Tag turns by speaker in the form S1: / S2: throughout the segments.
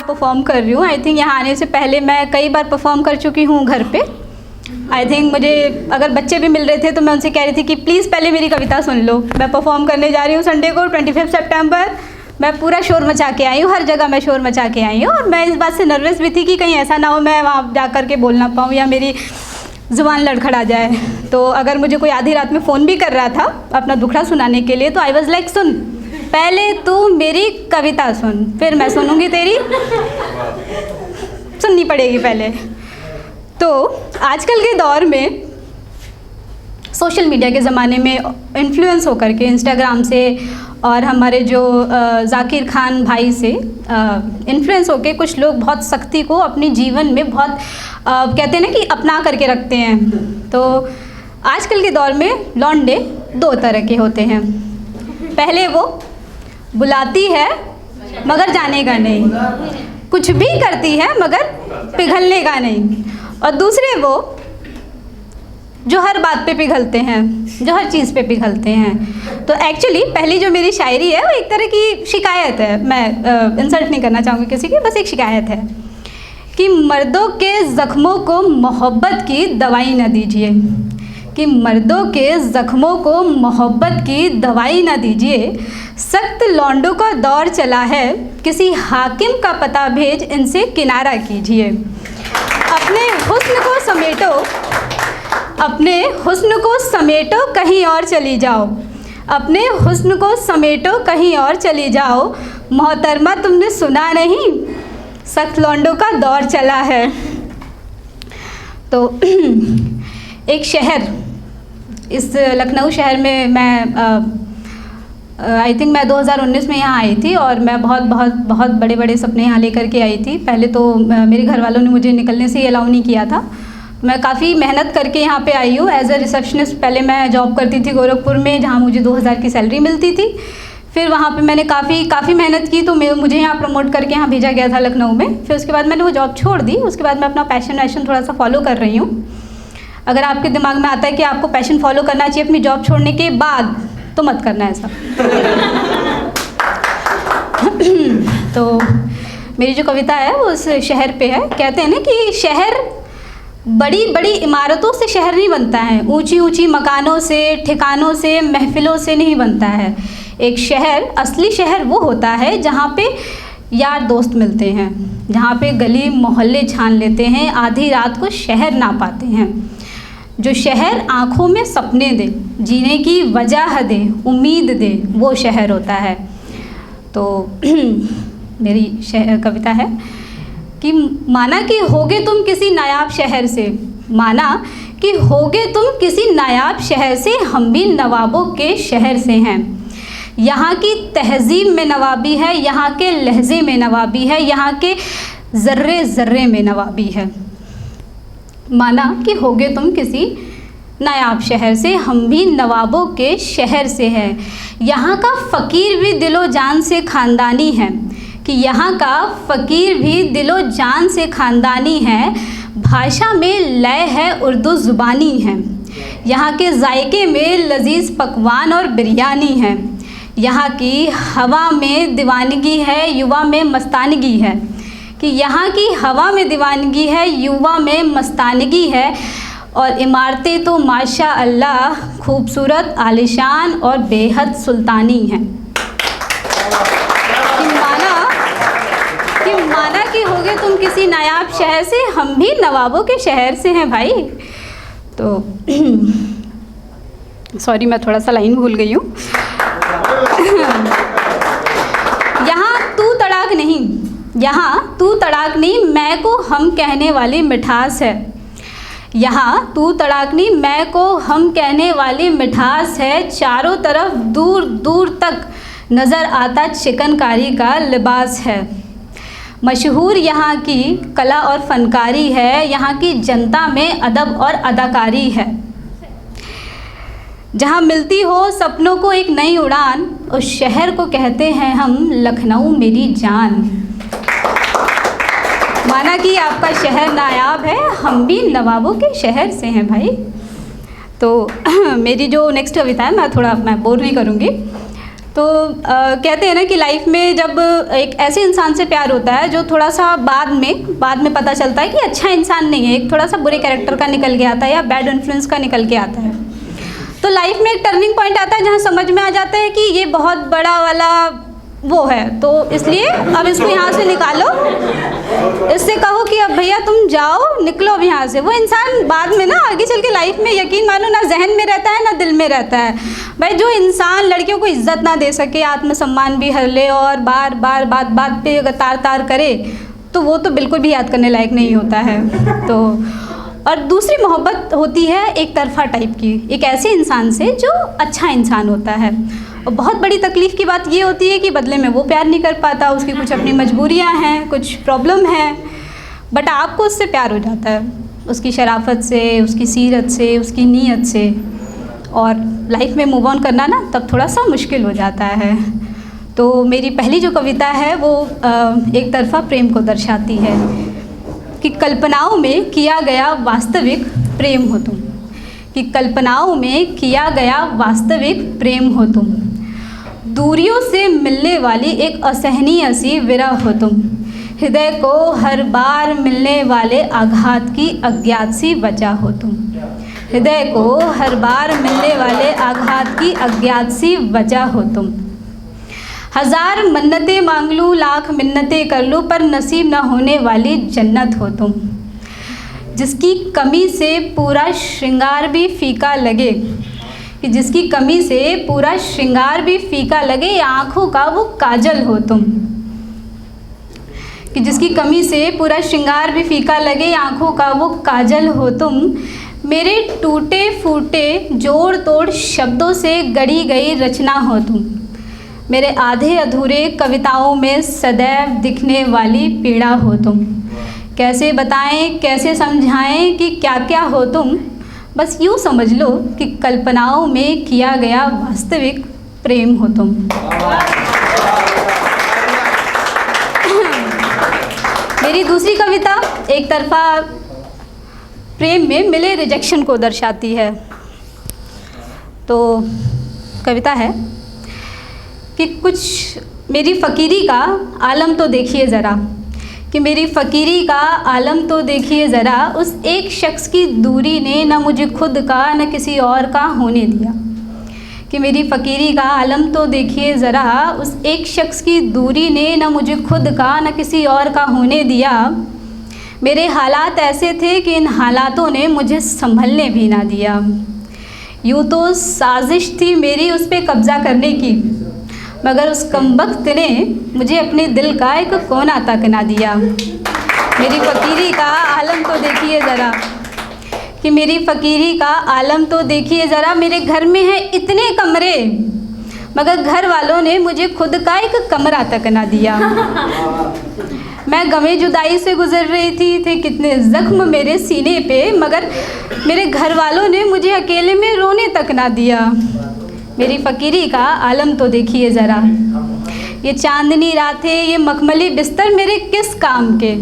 S1: Perform कर रही हूँ। आई थिंक यहाँ आने से पहले मैं कई बार परफॉर्म कर चुकी हूँ घर पे। आई थिंक मुझे अगर बच्चे भी मिल रहे थे तो मैं उनसे कह रही थी कि प्लीज़ पहले मेरी कविता सुन लो। मैं परफॉर्म करने जा रही हूँ संडे को 25 सितंबर। मैं पूरा शोर मचा के आई हूँ, हर जगह मैं शोर मचा के आई हूँ। और मैं इस बात से नर्वस भी थी कि कहीं ऐसा ना हो मैं वहाँ जा कर के बोल ना पाऊँ या मेरी ज़ुबान लड़खड़ा जाए। तो अगर मुझे कोई आधी रात में फ़ोन भी कर रहा था अपना दुखड़ा सुनाने के लिए, तो आई वॉज़ लाइक सुन पहले तू मेरी कविता सुन, फिर मैं सुनूंगी तेरी। सुननी पड़ेगी पहले। तो आजकल के दौर में सोशल मीडिया के ज़माने में इन्फ्लुएंस होकर के इंस्टाग्राम से और हमारे जो जाकिर खान भाई से इन्फ्लुएंस होकर कुछ लोग बहुत सख्ती को अपने जीवन में बहुत कहते हैं ना कि अपना करके रखते हैं। तो आजकल के दौर में लौंडे दो तरह के होते हैं। पहले वो बुलाती है मगर जाने का नहीं, कुछ भी करती है मगर पिघलने का नहीं। और दूसरे वो जो हर बात पे पिघलते हैं, जो हर चीज़ पे पिघलते हैं। तो एक्चुअली पहली जो मेरी शायरी है वो एक तरह की शिकायत है। मैं इंसल्ट नहीं करना चाहूँगी किसी की, बस एक शिकायत है कि मर्दों के ज़ख्मों को मोहब्बत की दवाई न दीजिए, कि मर्दों के ज़ख्मों को मोहब्बत की दवाई न दीजिए। सख्त लौंडों का दौर चला है, किसी हाकिम का पता भेज इनसे किनारा कीजिए। अपने हुस्न को समेटो, अपने हुस्न को समेटो कहीं और चली जाओ, अपने हुस्न को समेटो कहीं और चली जाओ। मोहतरमा तुमने सुना नहीं, सख्त लौंडों का दौर चला है। तो एक शहर, इस लखनऊ शहर में मैं आई थिंक मैं 2019 में यहाँ आई थी और मैं बहुत बड़े बड़े सपने यहाँ लेकर के आई थी। पहले तो मेरे घर वालों ने मुझे निकलने से ही अलाउ नहीं किया था। मैं काफ़ी मेहनत करके यहाँ पे आई हूँ एज अ रिसेप्शनिस्ट। पहले मैं जॉब करती थी गोरखपुर में, जहाँ मुझे 2000 की सैलरी मिलती थी। फिर वहाँ पे मैंने काफ़ी मेहनत की, तो मुझे यहाँ प्रमोट करके यहाँ भेजा गया था लखनऊ में। फिर उसके बाद मैंने वो जॉब छोड़ दी। उसके बाद मैं अपना पैशन थोड़ा सा फॉलो कर रही हूँ। अगर आपके दिमाग में आता है कि आपको पैशन फॉलो करना चाहिए अपनी जॉब छोड़ने के बाद, तो मत करना ऐसा। तो मेरी जो कविता है वो उस शहर पे है। कहते हैं ना कि शहर बड़ी बड़ी इमारतों से शहर नहीं बनता है, ऊंची ऊंची मकानों से, ठिकानों से, महफिलों से नहीं बनता है। एक शहर, असली शहर वो होता है जहाँ पे यार दोस्त मिलते हैं, जहाँ पे गली मोहल्ले छान लेते हैं, आधी रात को शहर ना पाते हैं। जो शहर आँखों में सपने दे, जीने की वजह दे, उम्मीद दे, वो शहर होता है। तो मेरी कविता है कि माना कि होगे तुम किसी नायाब शहर से, माना कि होगे तुम किसी नायाब शहर से, हम भी नवाबों के शहर से हैं। यहाँ की तहज़ीब में नवाबी है, यहाँ के लहजे में नवाबी है, यहाँ के ज़र्रे ज़र्रे में नवाबी है। माना कि होगे तुम किसी नायाब शहर से, हम भी नवाबों के शहर से हैं। यहाँ का फ़कीर भी दिलो जान से ख़ानदानी है, कि यहाँ का फ़कीर भी दिलो जान से ख़ानदानी है। भाषा में लय है, उर्दू ज़ुबानी है। यहाँ के जायके में लजीज़ पकवान और बिरयानी है। यहाँ की हवा में दीवानगी है, युवा में मस्तानगी है, कि यहाँ की हवा में दीवानगी है, युवा में मस्तानगी है। और इमारतें तो माशा अल्लाह खूबसूरत, आलिशान और बेहद सुल्तानी हैं। कि माना कि होगे तुम किसी नायाब शहर से, हम भी नवाबों के शहर से हैं भाई। तो सॉरी मैं थोड़ा सा लाइन भूल गई हूँ। यहाँ तू तड़ाक नहीं, यहाँ तू तड़ाक नहीं, मैं को हम कहने वाली मिठास है। यहाँ तू तड़ाक नहीं, मैं को हम कहने वाली मिठास है। चारों तरफ दूर दूर तक नज़र आता चिकनकारी का लिबास है। मशहूर यहाँ की कला और फनकारी है, यहाँ की जनता में अदब और अदाकारी है। जहाँ मिलती हो सपनों को एक नई उड़ान, उस शहर को कहते हैं हम लखनऊ मेरी जान। माना कि आपका शहर नायाब है, हम भी नवाबों के शहर से हैं भाई। तो मेरी जो नेक्स्ट कविता है मैं बोर नहीं करूँगी। तो कहते हैं ना कि लाइफ में जब एक ऐसे इंसान से प्यार होता है जो थोड़ा सा बाद में पता चलता है कि अच्छा इंसान नहीं है, एक थोड़ा सा बुरे कैरेक्टर का निकल के आता है या बैड इन्फ्लुएंस का निकल के आता है, तो लाइफ में एक टर्निंग पॉइंट आता है जहाँ समझ में आ जाता है कि ये बहुत बड़ा वाला वो है, तो इसलिए अब इसको यहाँ से निकालो, इससे कहो कि अब भैया तुम जाओ, निकलो अब यहाँ से। वो इंसान बाद में ना आगे चल के लाइफ में यकीन मानो ना जहन में रहता है ना दिल में रहता है। भाई जो इंसान लड़कियों को इज्जत ना दे सके, आत्मसम्मान भी हर ले और बार बार बात पे अगर तार तार करे, तो वो तो बिल्कुल भी याद करने लायक नहीं होता है। तो और दूसरी मोहब्बत होती है एक तरफा टाइप की, एक ऐसे इंसान से जो अच्छा इंसान होता है। और बहुत बड़ी तकलीफ़ की बात ये होती है कि बदले में वो प्यार नहीं कर पाता, उसकी कुछ अपनी मजबूरियां हैं, कुछ प्रॉब्लम है, बट आपको उससे प्यार हो जाता है, उसकी शराफत से, उसकी सीरत से, उसकी नीयत से। और लाइफ में मूव ऑन करना ना तब थोड़ा सा मुश्किल हो जाता है। तो मेरी पहली जो कविता है वो एक तरफा प्रेम को दर्शाती है कि कल्पनाओं में किया गया वास्तविक प्रेम हो तुम, कि कल्पनाओं में किया गया वास्तविक प्रेम हो तुम, दूरियों से मिलने वाली एक असहनीय सी विरह हो तुम, हृदय को हर बार मिलने वाले आघात की अज्ञात सी वजह हो तुम, हृदय को हर बार मिलने वाले आघात की अज्ञात सी वजह हो तुम। हजार मन्नतें मांग लूँ, लाख मिन्नतें कर लूँ, पर नसीब न होने वाली जन्नत हो तुम, जिसकी कमी से पूरा श्रृंगार भी फीका लगे, कि जिसकी कमी से पूरा श्रृंगार भी फीका लगे, आँखों का वो काजल हो तुम, कि जिसकी कमी से पूरा श्रृंगार भी फीका लगे, आँखों का वो काजल हो तुम, मेरे टूटे फूटे जोड़ तोड़ शब्दों से गढ़ी गई रचना हो तुम, मेरे आधे अधूरे कविताओं में सदैव दिखने वाली पीड़ा हो तुम। कैसे बताएं, कैसे समझाएं कि क्या क्या हो तुम, बस यूँ समझ लो कि कल्पनाओं में किया गया वास्तविक प्रेम हो तुम। मेरी दूसरी कविता एक तरफा प्रेम में मिले रिजेक्शन को दर्शाती है। तो कविता है कि कुछ मेरी फ़कीरी का आलम तो देखिए ज़रा, कि मेरी फ़कीरी का आलम तो देखिए ज़रा, उस एक शख्स की दूरी ने न मुझे खुद का न किसी और का होने दिया, कि मेरी फ़कीरी का आलम तो देखिए ज़रा, उस एक शख्स की दूरी ने न मुझे खुद का न किसी और का होने दिया, मेरे हालात ऐसे थे कि इन हालातों ने मुझे संभलने भी ना दिया, यूँ तो साजिश थी मेरी उस पर कब्ज़ा करने की, मगर उस कमबख्त ने मुझे अपने दिल का एक कोना तक ना दिया। मेरी फ़कीरी का आलम तो देखिए ज़रा, कि मेरी फ़कीरी का आलम तो देखिए ज़रा, मेरे घर में है इतने कमरे, मगर घर वालों ने मुझे खुद का एक कमरा तक ना दिया। मैं गमे जुदाई से गुज़र रही थी, थे कितने ज़ख्म मेरे सीने पे, मगर मेरे घर वालों ने मुझे अकेले में रोने तक ना दिया। मेरी फ़कीरी का आलम तो देखिए ज़रा, ये चांदनी रातें, ये मखमली बिस्तर मेरे किस काम के,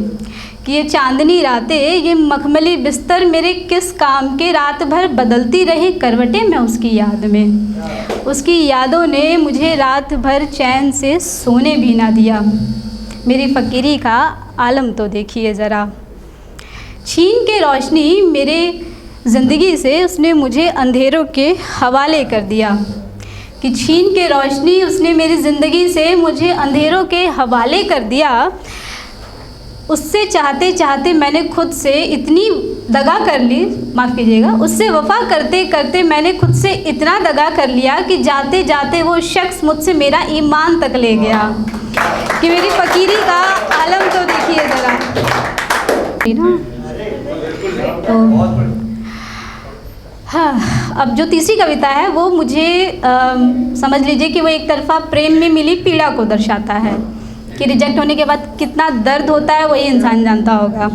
S1: कि ये चांदनी रातें, ये मखमली बिस्तर मेरे किस काम के, रात भर बदलती रही करवटें मैं उसकी याद में, उसकी यादों ने मुझे रात भर चैन से सोने भी ना दिया। मेरी फ़कीरी का आलम तो देखिए ज़रा, छीन के रोशनी मेरे ज़िंदगी से उसने मुझे अंधेरों के हवाले कर दिया, कि छीन के रोशनी उसने मेरी ज़िंदगी से मुझे अंधेरों के हवाले कर दिया। उससे चाहते चाहते मैंने खुद से इतनी दगा कर ली, माफ़ कीजिएगा, उससे वफ़ा करते करते मैंने खुद से इतना दगा कर लिया कि जाते जाते वो शख्स मुझसे मेरा ईमान तक ले गया, कि मेरी फ़कीरी का आलम तो देखिए ज़रा। तो हाँ, अब जो तीसरी कविता है वो मुझे समझ लीजिए कि वो एक तरफा प्रेम में मिली पीड़ा को दर्शाता है, कि रिजेक्ट होने के बाद कितना दर्द होता है वही इंसान जानता होगा।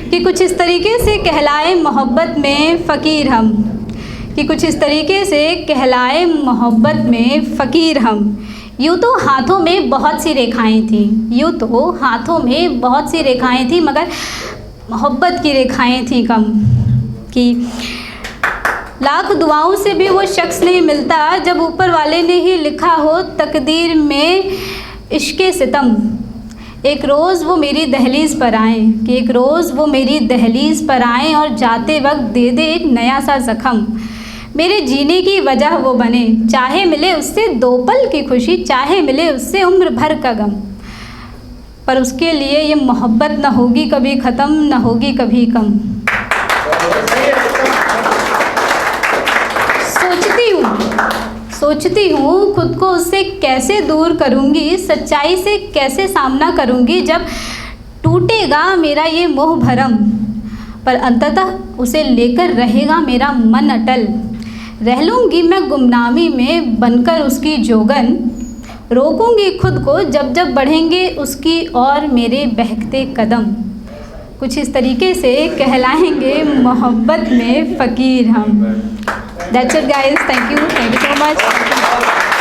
S1: कि कुछ इस तरीके से कहलाए मोहब्बत में फ़कीर हम, कि कुछ इस तरीके से कहलाए मोहब्बत में फ़कीर हम, यूँ तो हाथों में बहुत सी रेखाएं थीं, यूँ तो हाथों में बहुत सी रेखाएं थीं, मगर मोहब्बत की रेखाएं थीं कम, कि लाख दुआओं से भी वो शख्स नहीं मिलता जब ऊपर वाले ने ही लिखा हो तकदीर में इश्क़े सितम। एक रोज़ वो मेरी दहलीज़ पर आएँ, कि एक रोज़ वो मेरी दहलीज़ पर आएँ और जाते वक्त दे दे एक नया सा ज़ख़म। मेरे जीने की वजह वो बने, चाहे मिले उससे 2 पल की खुशी, चाहे मिले उससे उम्र भर का गम। पर उसके लिए ये मोहब्बत न होगी कभी ख़त्म, न होगी कभी कम। सोचती हूँ खुद को उससे कैसे दूर करूँगी, सच्चाई से कैसे सामना करूँगी जब टूटेगा मेरा ये मोह भरम। पर अंततः उसे लेकर रहेगा मेरा मन अटल। रह लूँगी मैं गुमनामी में बनकर उसकी जोगन। रोकूँगी खुद को जब जब बढ़ेंगे उसकी और मेरे बहकते कदम। कुछ इस तरीके से कहलाएंगे मोहब्बत में फ़कीर हम। That's it guys, thank you so much.